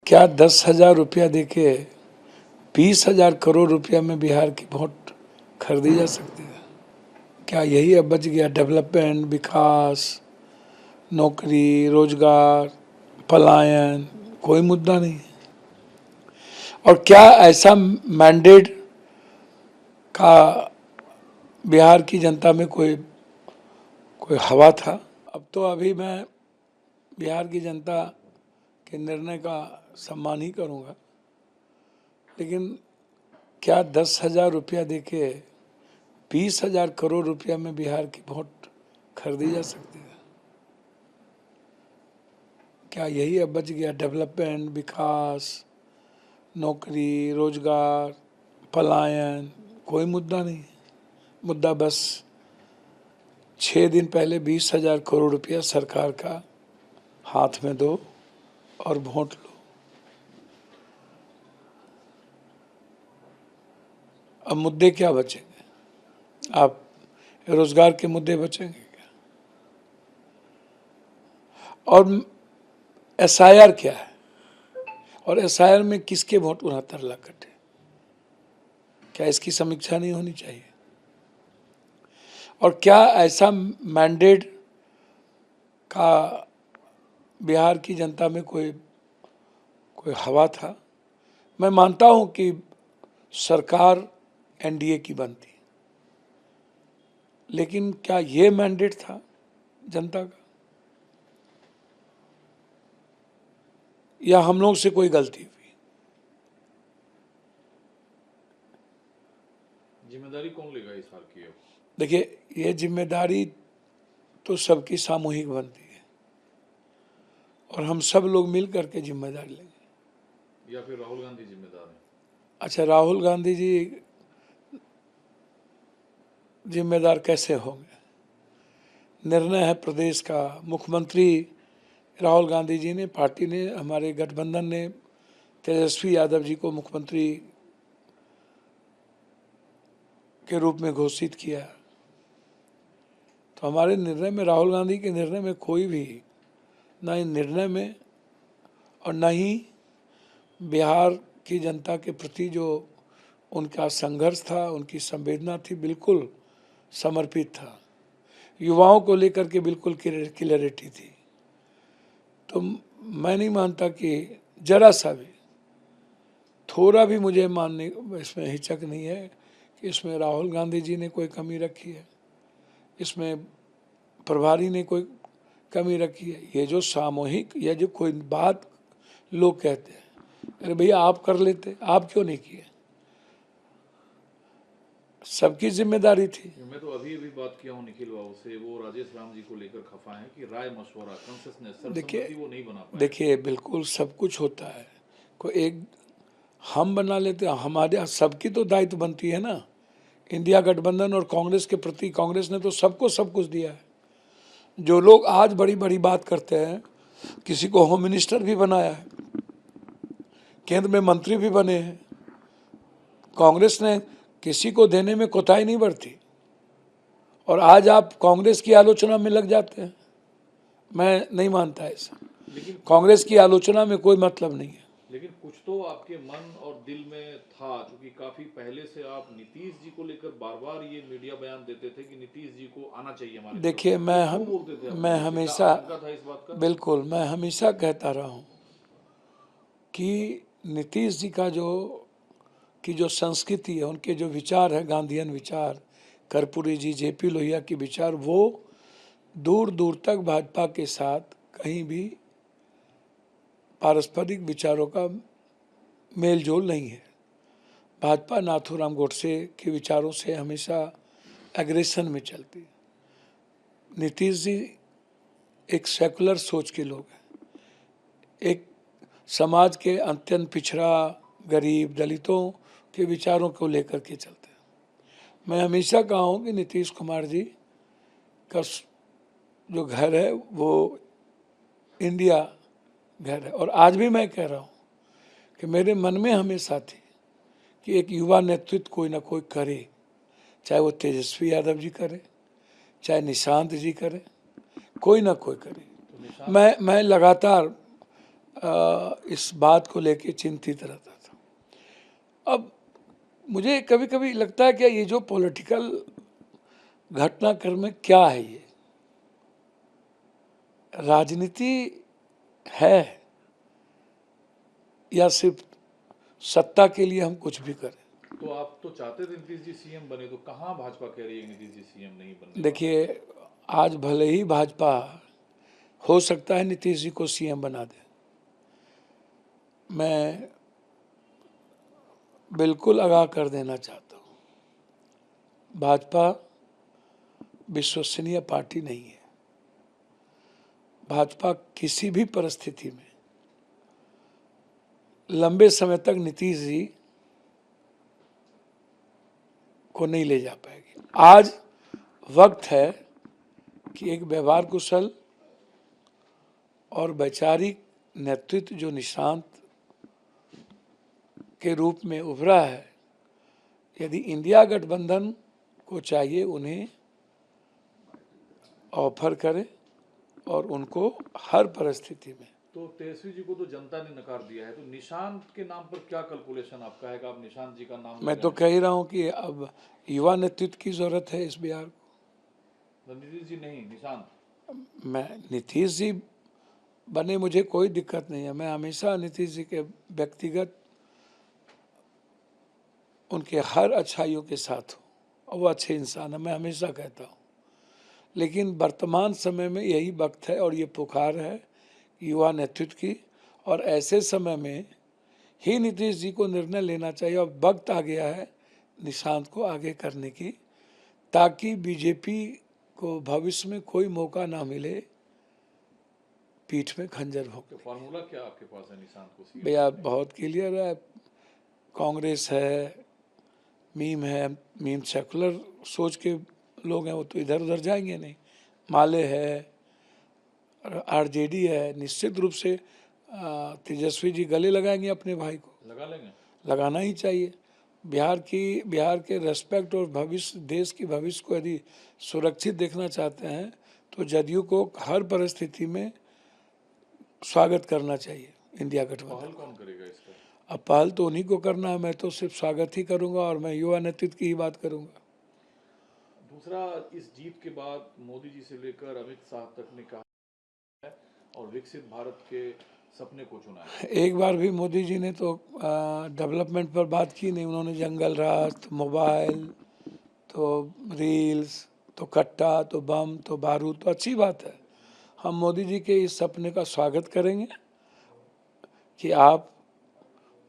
क्या 10,000 रुपया देके 20,000 करोड़ रुपया में बिहार की वोट खरीदी जा सकती है? क्या यही अब बच गया? डेवलपमेंट, विकास, नौकरी, रोजगार, पलायन, कोई मुद्दा नहीं है। और क्या ऐसा मैंडेट का बिहार की जनता में कोई हवा था? अब तो अभी मैं बिहार की जनता के निर्णय का सम्मान ही करूंगा, लेकिन क्या 10,000 रुपया देके 20,000 करोड़ रुपया में बिहार की वोट खरीदी जा सकती है? क्या यही अब बच गया? डेवलपमेंट, विकास, नौकरी, रोजगार, पलायन, कोई मुद्दा नहीं है। मुद्दा बस 6 दिन पहले 20,000 करोड़ रुपया सरकार का हाथ में दो और वोट लो। अब मुद्दे क्या बचेंगे? आप रोजगार के मुद्दे बचेंगे क्या? और एसआईआर क्या है? और एसआईआर में किसके वोट 69 लाख कटे? क्या इसकी समीक्षा नहीं होनी चाहिए? और क्या ऐसा मैंडेट का बिहार की जनता में कोई हवा था? मैं मानता हूं कि सरकार एनडीए की बनती, लेकिन क्या ये मैंडेट था जनता का, या हम लोग से कोई गलती हुई? जिम्मेदारी कौन लेगा इस हार की? देखिए, ये जिम्मेदारी तो सबकी सामूहिक बनती है और हम सब लोग मिल करके जिम्मेदारी लेंगे। या फिर राहुल गांधी जिम्मेदार हैं? अच्छा, राहुल गांधी जी जिम्मेदार कैसे होंगे? निर्णय है प्रदेश का। मुख्यमंत्री राहुल गांधी जी ने, पार्टी ने, हमारे गठबंधन ने तेजस्वी यादव जी को मुख्यमंत्री के रूप में घोषित किया। तो हमारे निर्णय में, राहुल गांधी के निर्णय में कोई भी, न ही निर्णय में और न ही बिहार की जनता के प्रति जो उनका संघर्ष था, उनकी संवेदना थी, बिल्कुल समर्पित था। युवाओं को लेकर के बिल्कुल क्लियरिटी थी। तो मैं नहीं मानता कि जरा सा भी, थोड़ा भी मुझे मानने इसमें हिचक नहीं है कि इसमें राहुल गांधी जी ने कोई कमी रखी है, इसमें प्रभारी ने कोई कमी रखी है। ये जो सामूहिक, या जो कोई बात लोग कहते हैं, अरे भैया आप कर लेते, आप क्यों नहीं किए? सबकी जिम्मेदारी थी। मैं तो अभी बात किया हूँ निखिल बाबू से, वो राजेश राम जी को लेकर खफा है कि राय मशवरा, कंसेंसस, सर्वसम्मति वो नहीं बना पाए। देखिए, बिल्कुल सब कुछ होता है। कोई एक हम बना लेते हैं, हमारे सबकी तो दायित्व बनती है ना। इंडिया गठबंधन और कांग्रेस के प्रति, कांग्रेस ने तो सबको सब कुछ दिया है। जो लोग आज बड़ी बड़ी बात करते हैं, किसी को होम मिनिस्टर भी बनाया है, केंद्र में मंत्री भी बने हैं, कांग्रेस ने किसी को देने में कोताही नहीं बरती, और आज आप कांग्रेस की आलोचना में लग जाते हैं। मैं नहीं मानता ऐसा। लेकिन कांग्रेस की आलोचना में कोई मतलब नहीं है। लेकिन कुछ तो आपके मन और दिल में था, क्योंकि काफी पहले से आप नीतीश जी को लेकर बार बार ये मीडिया बयान देते थे कि नीतीश जी को आना चाहिए हमारे। देखिए, मैं हमेशा, था इस बात का? बिल्कुल, मैं हमेशा कहता रहा हूँ कि नीतीश जी का जो संस्कृति है, उनके जो विचार है, गांधीयन विचार, कर्पूरी जी, जेपी लोहिया के विचार, वो दूर दूर तक भाजपा के साथ कहीं भी पारस्परिक विचारों का मेल जोल नहीं है। भाजपा नाथूराम गोडसे के विचारों से हमेशा एग्रेशन में चलती है। नीतीश जी एक सेकुलर सोच के लोग हैं, एक समाज के अत्यंत पिछड़ा, गरीब, दलितों के विचारों को लेकर के चलते हैं। मैं हमेशा कहा हूँ कि नीतीश कुमार जी का जो घर है वो इंडिया घर है। और आज भी मैं कह रहा हूँ कि मेरे मन में हमेशा थी कि एक युवा नेतृत्व कोई ना कोई करे, चाहे वो तेजस्वी यादव जी करे, चाहे निशांत जी करे, कोई ना कोई करे। मैं लगातार इस बात को लेके चिंतित रहता था। अब मुझे कभी कभी लगता है कि ये जो पॉलिटिकल घटनाक्रम में क्या है, ये राजनीति है या सिर्फ सत्ता के लिए हम कुछ भी करें। तो आप तो चाहते थे नीतीश जी सीएम बने, तो कहाँ भाजपा कह रही है कि नीतीश जी सीएम नहीं बनने? देखिए, आज भले ही भाजपा हो सकता है नीतीश जी को सीएम बना दे, मैं बिल्कुल आगाह कर देना चाहता हूँ, भाजपा विश्वसनीय पार्टी नहीं है। भाजपा किसी भी परिस्थिति में लंबे समय तक नीतीश जी को नहीं ले जा पाएगी। आज वक्त है कि एक व्यवहार कुशल और वैचारिक नेतृत्व जो निशांत के रूप में उभरा है, यदि इंडिया गठबंधन को चाहिए उन्हें ऑफर करें और उनको हर परिस्थिति में। तो तेजस्वी जी को तो जनता ने नकार दिया है, तो निशांत के नाम पर क्या कैलकुलेशन आपका है कि आप निशांत जी का नाम मैं तो कह ही रहा हूं कि अब युवा नेतृत्व की जरूरत है इस बिहार को। नीतीश जी नहीं, निशांत। मैं नीतीश जी बने, मुझे कोई दिक्कत नहीं है। मैं हमेशा नीतीश जी के व्यक्तिगत उनके हर अच्छाइयों के साथ हूँ और वो अच्छे इंसान है, मैं हमेशा कहता हूँ। लेकिन वर्तमान समय में यही वक्त है और ये पुकार है युवा नेतृत्व की, और ऐसे समय में ही नीतीश जी को निर्णय लेना चाहिए और वक्त आ गया है निशांत को आगे करने की, ताकि बीजेपी को भविष्य में कोई मौका ना मिले पीठ में खंजर तो भोंकने। फार्मूला क्या आपके पास है निशांत को सीएम? भैया बहुत क्लियर है, कांग्रेस है, मीम सेकुलर सोच के लोग हैं, वो तो इधर उधर जाएंगे नहीं। माले है, आरजेडी है, निश्चित रूप से तेजस्वी जी गले लगाएंगे अपने भाई को, लगा लेंगे। लगाना ही चाहिए। बिहार के रेस्पेक्ट और भविष्य, देश की भविष्य को यदि सुरक्षित देखना चाहते हैं तो जदयू को हर परिस्थिति में स्वागत करना चाहिए इंडिया पहल गठबंधन। कौन करेगा इसका? अब पहल तो उन्हीं को करना है, मैं तो सिर्फ स्वागत ही करूंगा और मैं युवा नेतृत्व की ही बात करूंगा। दूसरा, इस जीत के बाद मोदी जी से लेकर अमित शाह तक ने कहा है और विकसित भारत के सपने को चुना है। एक बार भी मोदी जी ने तो डेवलपमेंट पर बात की नहीं। उन्होंने जंगल राज, तो मोबाइल, तो रील्स, तो कट्टा, तो बम, तो बारूद, तो अच्छी बात है। हम मोदी जी के इस सपने का स्वागत करेंगे कि आप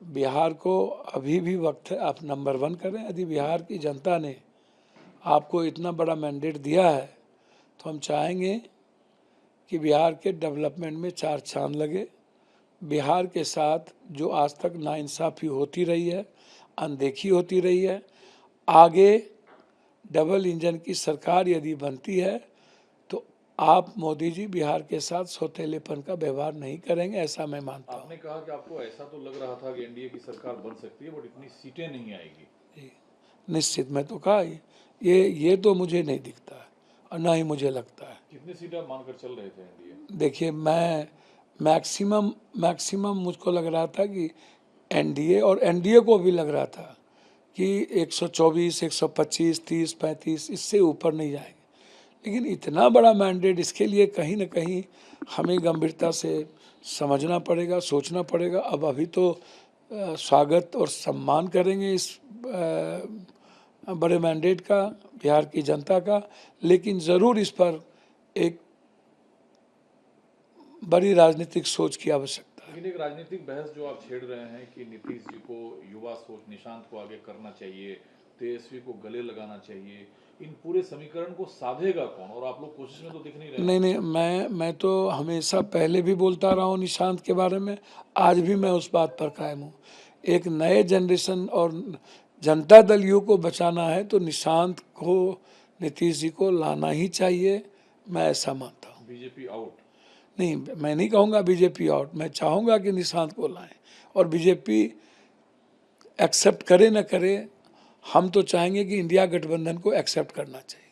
बिहार को, अभी भी वक्त है, आप नंबर 1 करें। यदि बिहार की जनता ने आपको इतना बड़ा मैंडेट दिया है तो हम चाहेंगे कि बिहार के डेवलपमेंट में 4 चांद लगे। बिहार के साथ जो आज तक नाइंसाफ़ी होती रही है, अनदेखी होती रही है, आगे डबल इंजन की सरकार यदि बनती है तो आप मोदी जी बिहार के साथ सौतेलेपन का व्यवहार नहीं करेंगे, ऐसा मैं मानता हूँ। आपने कहा कि आपको ऐसा तो लग रहा था कि एनडीए की सरकार बन सकती है, बट इतनी सीटें नहीं आएगी। निश्चित, मैं तो कहा ये तो मुझे नहीं दिखता है और ना ही मुझे लगता है। कितनी सीटें आप मानकर चल रहे थे एनडीए? देखिए, मैं मैक्सिमम मुझको लग रहा था कि एनडीए, और एनडीए को भी लग रहा था कि 124, 125, 30, 35, इससे ऊपर नहीं जाएंगे। लेकिन इतना बड़ा मैंडेट, इसके लिए कहीं ना कहीं हमें गंभीरता से समझना पड़ेगा, सोचना पड़ेगा। अब अभी तो स्वागत और सम्मान करेंगे इस बड़े मैंडेट का, बिहार की जनता का, लेकिन ज़रूर इस पर एक बड़ी राजनीतिक सोच की आवश्यकता है। लेकिन एक राजनीतिक बहस जो आप छेड़ रहे हैं कि नीतीश जी को युवा सोच, निशांत को आगे करना चाहिए, तेजस्वी को गले लगाना चाहिए, इन पूरे समीकरण को साधेगा कौन? और आप लोग कोशिश में तो दिख नहीं रहे। नहीं, मैं तो हमेशा पहले भी बोलता रहा हूँ निशांत के बारे में, आज भी मैं उस बात पर कायम हूँ। एक नए जनरेशन और जनता दल यू को बचाना है तो निशांत को, नीतीश जी को लाना ही चाहिए, मैं ऐसा मानता हूँ। BJP out? नहीं, मैं नहीं कहूँगा बीजेपी आउट, मैं चाहूँगा कि निशांत को लाएं, और बीजेपी एक्सेप्ट करे न करे, हम तो चाहेंगे कि इंडिया गठबंधन को एक्सेप्ट करना चाहिए।